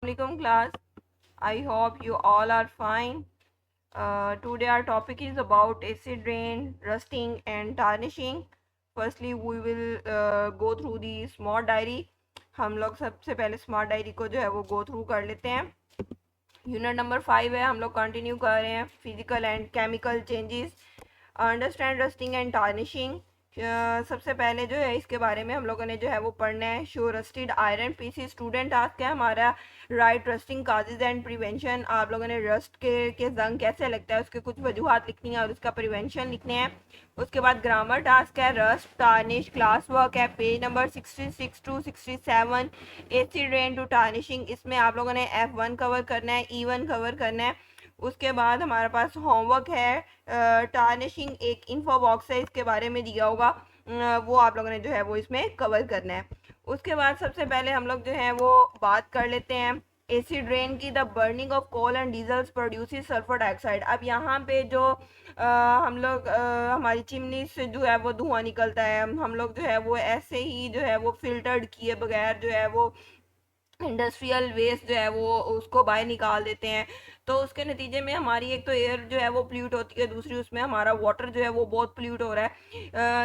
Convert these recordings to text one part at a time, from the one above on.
Assalamualaikum class. I hope you all are fine. Today our topic is about acid rain, rusting and tarnishing. Firstly, we will go through the smart diary. हम लोग सबसे पहले smart diary को जो है वो go through कर लेते हैं. यूनिट नंबर 5 है, हम लोग कंटिन्यू कर रहे हैं physical and chemical changes. Understand rusting and tarnishing. सबसे पहले जो है इसके बारे में हम लोगों ने जो है वो पढ़ना है. Show rusted iron PC. Student task है हमारा right rusting causes and prevention. आप लोगों ने रस्ट के जंग कैसे लगता है उसके कुछ वजूहत लिखनी है और उसका प्रिवेंशन लिखने हैं. उसके बाद ग्रामर टास्क है रस्ट टार्निश. क्लास वर्क है page number 66 to 67. Acid rain to tarnishing. इसमें आप लोगों ने F1 कवर करना है, E1 कवर करना है. उसके बाद हमारे पास होमवर्क है टार्निशिंग. एक इन्फो बॉक्स है, इसके बारे में दिया होगा, वो आप लोगों ने जो है वो इसमें कवर करना है. उसके बाद सबसे पहले हम लोग जो है वो बात कर लेते हैं एसिड रेन की. The burning of coal and diesels produces sulphur dioxide. अब यहाँ पे जो हम लोग हमारी चिमनी से जो है वो धुआं निकलता है, हम लोग जो है वो ऐसे ही जो है वो फिल्टर्ड किए बगैर जो है वो इंडस्ट्रियल वेस्ट जो है वो उसको बाहर निकाल देते हैं. तो उसके नतीजे में हमारी एक तो एयर जो है वो पोल्यूट होती है, दूसरी उसमें हमारा वाटर जो है वो बहुत पोल्यूट हो रहा है.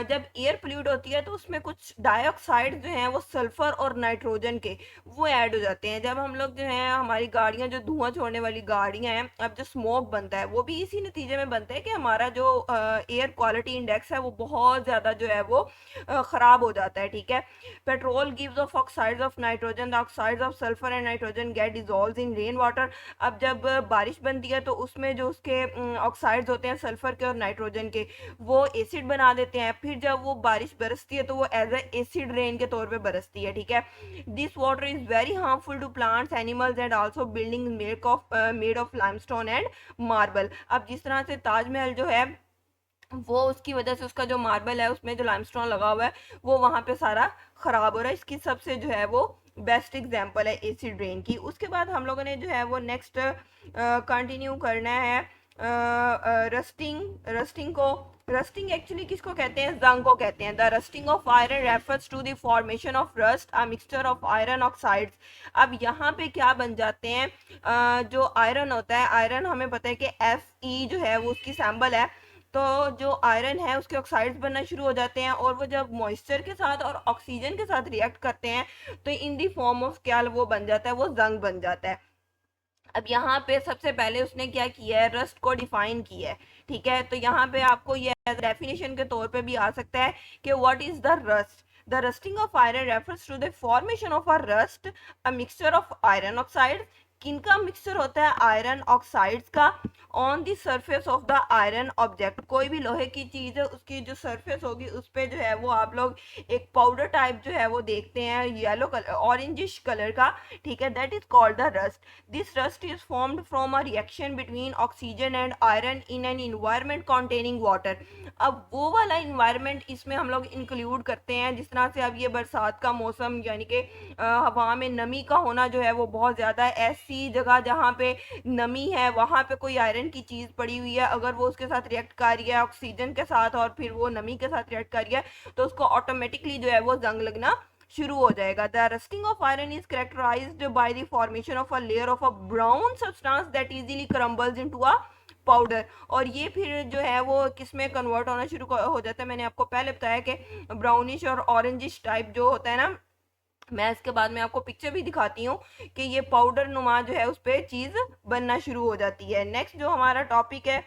जब एयर पोल्यूट होती है तो उसमें कुछ डाइऑक्साइड जो हैं वो सल्फर और नाइट्रोजन के वो ऐड हो जाते हैं. जब हम लोग जो है हमारी गाड़ियां जो धुआं छोड़ने वाली गाड़ियां हैं, अब जो स्मोक बनता है वो भी इसी नतीजे में बनता है कि हमारा जो एयर क्वालिटी इंडेक्स है वो बहुत ज़्यादा जो है वो ख़राब हो जाता है. ठीक है. Petrol gives off oxides of nitrogen. The oxides of sulphur and nitrogen get dissolved in rain water. अब जब बारिश बनती है तो उसमें जो उसके ऑक्साइड्स होते हैं सल्फर के और नाइट्रोजन के, वो एसिड बना देते हैं. फिर जब वो बारिश बरसती है तो वो एज ए एसिड रेन के तौर पे बरसती है. ठीक है. This water is very harmful to plants animals and also building made of limestone and marble. अब जिस तरह से ताजमहल जो है वो उसकी वजह से उसका जो मार्बल है उसमें जो लाइमस्टोन लगा हुआ है वो वहाँ पे सारा ख़राब हो रहा है. इसकी सबसे जो है वो बेस्ट एग्जांपल है एसिड रेन की. उसके बाद हम लोगों ने जो है वो नेक्स्ट कंटिन्यू करना है रस्टिंग एक्चुअली किसको कहते हैं? जंग को कहते हैं. The rusting of iron refers to the formation of rust a mixture of iron oxides. अब यहाँ पे क्या बन जाते हैं, जो आयरन होता है, आयरन हमें पता है कि Fe जो है वो उसकी सैम्बल है. तो जो आयरन है उसके ऑक्साइड्स बनना शुरू हो जाते हैं और वो जब मॉइस्चर के साथ और ऑक्सीजन के साथ रिएक्ट करते हैं तो इन दी फॉर्म ऑफ क्या वो बन जाता है, वो जंग बन जाता है. अब यहाँ पे सबसे पहले उसने क्या किया है, रस्ट को डिफाइन किया है. ठीक है. तो यहाँ पे आपको ये डेफिनेशन के तौर पे भी आ सकता है कि what is the rust. The rusting of iron refers to the formation of a rust a mixture of iron oxide. किनका मिक्सचर होता है? आयरन ऑक्साइड्स का. On the surface of the iron object. कोई भी लोहे की चीज है उसकी जो सरफेस होगी उस पे जो है वो आप लोग एक पाउडर टाइप जो है वो देखते हैं येलो कलर ऑरेंजिश कलर का. ठीक है. That is called the rust. This rust is formed from a reaction between oxygen and iron in an environment containing water. अब वो वाला इन्वायरमेंट इसमें हम लोग इंक्लूड करते हैं जिस तरह से अब ये बरसात का मौसम यानी कि हवा में नमी का होना जो है वो बहुत ज़्यादा है. ऐसी जगह जहाँ पे नमी है वहाँ पे कोई आयरन की चीज़ पड़ी हुई है, अगर वो उसके साथ रिएक्ट कर रही है ऑक्सीजन के साथ और फिर वो नमी के साथ रिएक्ट कर रही है तो उसको ऑटोमेटिकली जो है वो जंग लगना शुरू हो जाएगा. The rusting of iron is characterised by the formation of a layer of a brown substance that easily crumbles into a powder. और ये फिर जो है वो किस में कन्वर्ट होना शुरू हो जाता है? मैंने आपको पहले बताया कि ब्राउनिश और ऑरेंजिश टाइप जो होता है ना, मैं इसके बाद में आपको पिक्चर भी दिखाती हूँ कि ये पाउडर नुमा जो है उस पर चीज़ बनना शुरू हो जाती है. नेक्स्ट जो हमारा टॉपिक है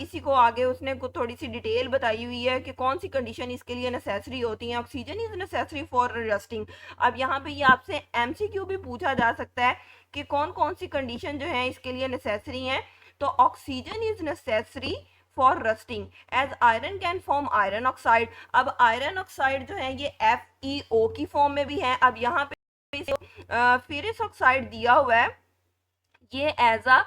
इसी को आगे उसने कुछ थोड़ी सी डिटेल बताई हुई है कि कौन सी कंडीशन इसके लिए नेसेसरी होती है. Oxygen is necessary for rusting. अब यहाँ पे ये आपसे MCQ भी पूछा जा सकता है कि कौन कौन सी कंडीशन जो है इसके लिए नेसेसरी हैं. तो oxygen is necessary for rusting as iron can form iron oxide. अब आयरन ऑक्साइड जो है ये FeO की फॉर्म में भी है. अब यहाँ पे फेरस ऑक्साइड दिया हुआ है, ये एज अ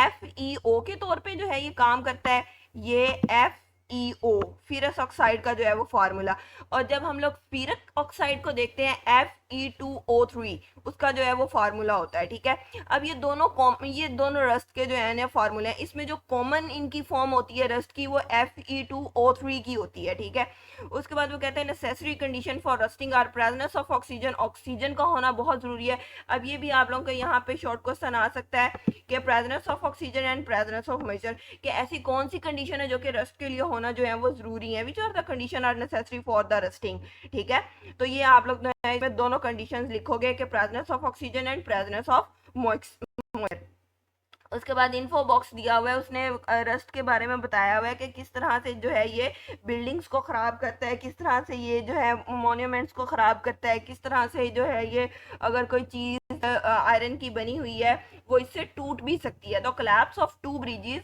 FeO के तौर पे जो है ये काम करता है. ये FeO फेरस ऑक्साइड का जो है वो फार्मूला. और जब हम लोग फेरस ऑक्साइड को देखते हैं Fe2O3 उसका जो है वो फार्मूला होता है, ठीक है। अब ये दोनों रस्ट के जो है ना फार्मूले हैं, इसमें जो कॉमन इनकी फॉर्म होती है रस्ट की वो Fe2O3 की होती है, ठीक है। उसके बाद वो कहते हैं necessary condition for rusting are presence of oxygen, oxygen का होना बहुत जरूरी है। अब ये भी आप लोगों को यहाँ पे शॉर्ट क्वेश्चन आ सकता है कि presence of oxygen and presence of moisture, कि ऐसी कौन सी कंडीशन है जो कि रस्ट के लिए होना जो है वो जरूरी है, which are the condition are necessary for the rusting, ठीक है। तो ये आप लोग इसमें दोनों कंडीशंस लिखोगे कि presence of oxygen and presence of moisture. उसके बाद इन्फो बॉक्स दिया हुआ है, उसने रस्ट के बारे में बताया हुआ है कि किस तरह से जो है ये बिल्डिंग्स को ख़राब करता है, किस तरह से ये जो है मॉन्यूमेंट्स को ख़राब करता है, किस तरह से जो है ये अगर कोई चीज़ आयरन की बनी हुई है वो इससे टूट भी सकती है। तो कोलैप्स ऑफ 2 ब्रिजेस,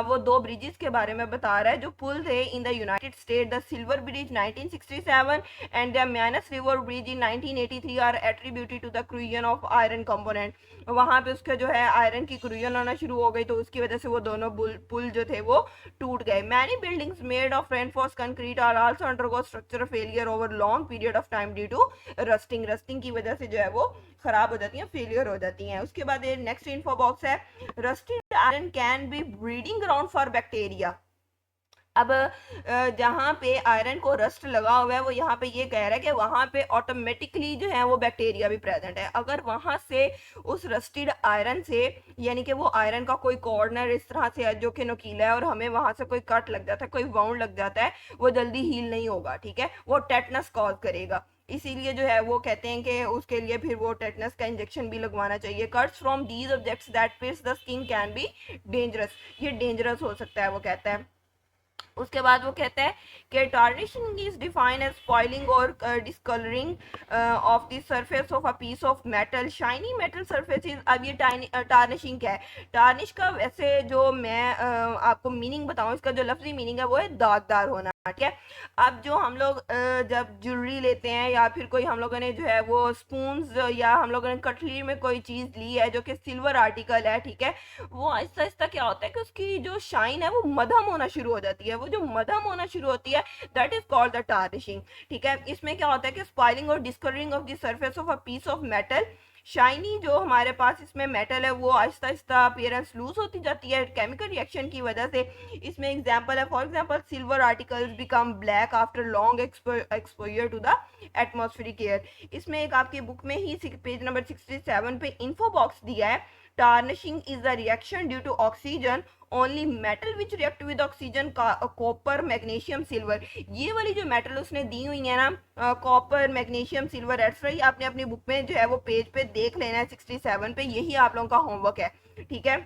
वो 2 ब्रिजेस के बारे में बता रहा है जो पुल थे in the United State, the Silver Bridge 1967 and the Mianus River Bridge in 1983 are attributed to the corrosion of iron component. वहां पे उसके जो है आयरन की क्रूजन होना शुरू हो गई, तो उसकी वजह से वो दोनों पुल जो थे वो टूट गए। Many buildings made of reinforce concrete are also undergo structural failure over long period of time due to rusting, rusting की वजह से जो है वो खराब हो जाती हैं, फेलियर हो जाती हैं। उसके बाद नेक्स्ट इन्फो बॉक्स है, rusted iron can be breeding ground for bacteria. अब जहाँ पे आयरन को रस्ट लगा हुआ है वो यहाँ पे ये कह रहा है कि वहाँ पे ऑटोमेटिकली जो है वो बैक्टीरिया भी प्रेजेंट है। अगर वहाँ से उस रस्टेड आयरन से, यानी कि वो आयरन का कोई कॉर्नर इस तरह से है जो कि नुकीला है और हमें वहाँ से कोई कट लग जाता है, कोई वाउंड लग जाता है, वो जल्दी हील नहीं होगा, ठीक है, वो टेटनस कॉज करेगा। इसीलिए जो है वो कहते हैं कि उसके लिए फिर वो टेटनस का इंजेक्शन भी लगवाना चाहिए। Cuts from these objects that pierce the skin can be dangerous, ये डेंजरस हो सकता है वो कहता है। उसके बाद वो कहते हैं कि tarnishing is defined as spoiling और discolouring of the surface of a piece of metal, shiny metal surfaces. अब ये टार्निशिंग क्या है? टार्निश का वैसे जो मैं आपको मीनिंग बताऊं, इसका जो लफ्जी मीनिंग है वो है दागदार होना, ठीक है। अब जो हम लोग जब ज्वेलरी लेते हैं या फिर कोई हम लोगों ने जो है वो स्पून्स या हम लोगों ने कटलरी में कोई चीज़ ली है जो कि सिल्वर आर्टिकल है, ठीक है, वो आहिस्ता आहिस्ता क्या होता है कि उसकी जो शाइन है वो मध्यम होना शुरू हो जाती है। वो जो मध्यम होना शुरू होती है that is called the tarnishing, ठीक है। इसमें क्या होता है कि स्पॉइलिंग और discolouring of the surface of a piece of metal, shiny जो हमारे पास इसमें मेटल है वो आहिस्ता आहिस्ता अपीयरेंस लूज होती जाती है केमिकल रिएक्शन की वजह से। इसमें एग्जांपल है, for example silver articles become black after long exposure to the atmospheric air. इसमें एक आपकी बुक में ही पेज नंबर 67 पे इन्फो बॉक्स दिया है, tarnishing is the reaction due to oxygen, only metal which react with oxygen, copper magnesium silver. ये वाली जो मेटल उसने दी हुई है ना, कॉपर मैग्नीशियम सिल्वर एक्स्ट्रा, ये आपने अपनी बुक में जो है वो पेज पे देख लेना है 67 पे, यही आप लोगों का होमवर्क है, ठीक है।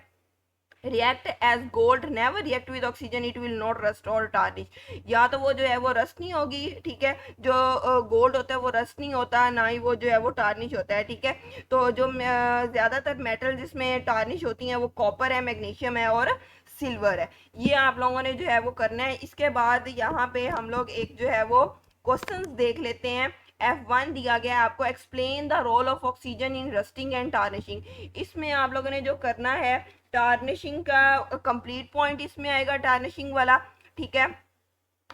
React as gold, never react with oxygen, it will not rust और टार्निश। या तो वो जो है वो रस्ट नहीं होगी, ठीक है, जो गोल्ड होता है वो रस्ट नहीं होता, ना ही वो जो है वो टार्निश होता है, ठीक है। तो जो ज़्यादातर मेटल जिसमें टार्निश होती हैं वो कॉपर है, मैग्नीशियम है और सिल्वर है। ये आप लोगों ने जो है वो करना है। इसके बाद यहाँ पे हम लोग एक जो है वो क्वेश्चंस देख लेते हैं। F1 दिया गया है आपको, explain the role of oxygen in rusting and tarnishing. इसमें आप लोगों ने जो करना है, टार्निशिंग का कंप्लीट पॉइंट इसमें आएगा, टार्निशिंग वाला, ठीक है,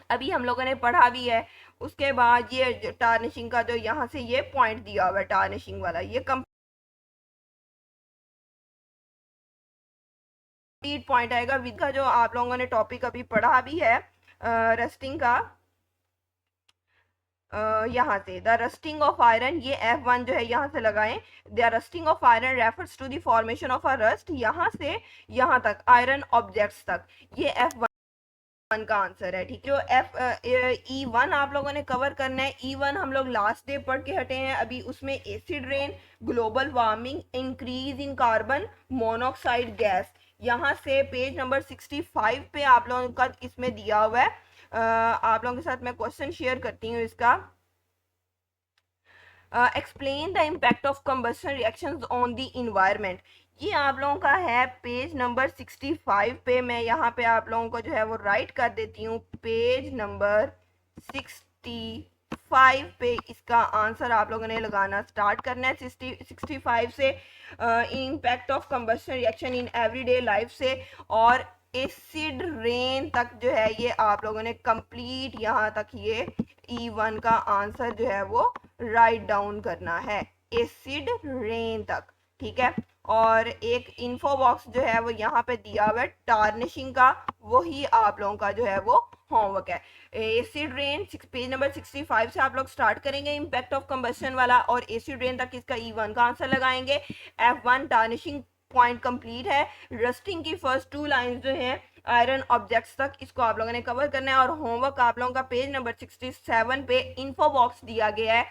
अभी हम लोगों ने पढ़ा भी है। उसके बाद ये टार्निशिंग का जो यहाँ से ये पॉइंट दिया हुआ है टार्निशिंग वाला, ये कंप्लीट पॉइंट आएगा विद का जो आप लोगों ने टॉपिक अभी पढ़ा भी है रस्टिंग का। यहाँ से द रस्टिंग ऑफ आयरन, ये F1 जो है यहाँ से लगाएं, the rusting of iron refers to the formation of a rust, यहाँ से यहाँ तक आयरन ऑब्जेक्ट्स तक, ये F1 का आंसर है, ठीक है। जो E1 आप लोगों ने कवर करना है, E1 हम लोग लास्ट डे पढ़ के हटे हैं अभी, उसमें acid rain, global warming, increase in carbon monoxide gas, यहाँ से पेज नंबर 65 पे आप लोगों का इसमें दिया हुआ है। आप लोगों के साथ मैं क्वेश्चन शेयर करती हूँ इसका। Explain the impact of combustion reactions on the environment, ये आप लोगों का है पेज नंबर 65 पे। मैं यहाँ पे आप लोगों को जो है वो राइट कर देती हूँ, पेज नंबर 65 पे इसका आंसर आप लोगों ने लगाना स्टार्ट करना है 65 से। Impact of combustion reaction in everyday life से, और एसिड रेन तक जो है ये आप लोगों ने कंप्लीट यहाँ तक ये E1 का आंसर जो है वो राइट डाउन करना है, एसिड रेन तक। ठीक है, और एक इन्फो बॉक्स जो है वो यहाँ पे दिया हुआ है टार्निशिंग का, वही आप लोगों का जो है वो होमवर्क है। एसिड रेन पेज नंबर 65 से आप लोग स्टार्ट करेंगे इम्पैक्ट ऑफ कंबशन वाला, और एसिड रेन तक इसका E1 का आंसर लगाएंगे। F1 टार्निशिंग पॉइंट कंप्लीट है। रस्टिंग की फर्स्ट 2 लाइंस जो है आयरन ऑब्जेक्ट्स तक, इसको आप लोगों ने कवर करना है। और होमवर्क आप लोगों का पेज नंबर 67 पे इन्फो बॉक्स दिया गया है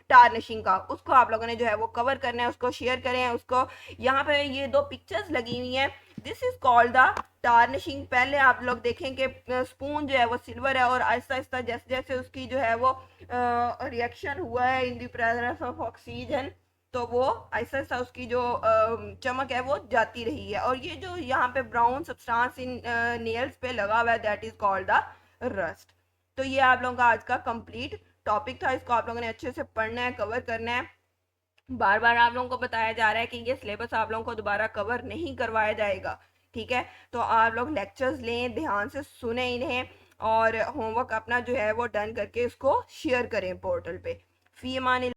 टार्निशिंग का, उसको आप लोगों ने जो है वो कवर करना है, उसको शेयर करें उसको। यहाँ पे ये 2 पिक्चर्स लगी हुई हैं, this is called the tarnishing. पहले आप लोग देखें कि स्पून जो है वो सिल्वर है, और आहिस्ता आहिस्ता जैसे जैसे उसकी जो है वो रिएक्शन हुआ है in the presence of oxygen, तो वो ऐसा ऐसा उसकी जो चमक है वो जाती रही है। और ये जो यहाँ पे ब्राउन सब्सटेंस इन नेल्स पे लगा हुआ है, that is called the rust. तो ये आप लोगों का आज का कंप्लीट टॉपिक था, इसको आप लोगों ने अच्छे से पढ़ना है, कवर करना है। बार बार आप लोगों को बताया जा रहा है कि ये सिलेबस आप लोगों को दोबारा कवर नहीं करवाया जाएगा। ठीक है, तो आप लोग लेक्चर्स लें, ध्यान से सुने इन्हें, और होमवर्क अपना जो है वो डन करके इसको शेयर करें पोर्टल पे। फी अमान।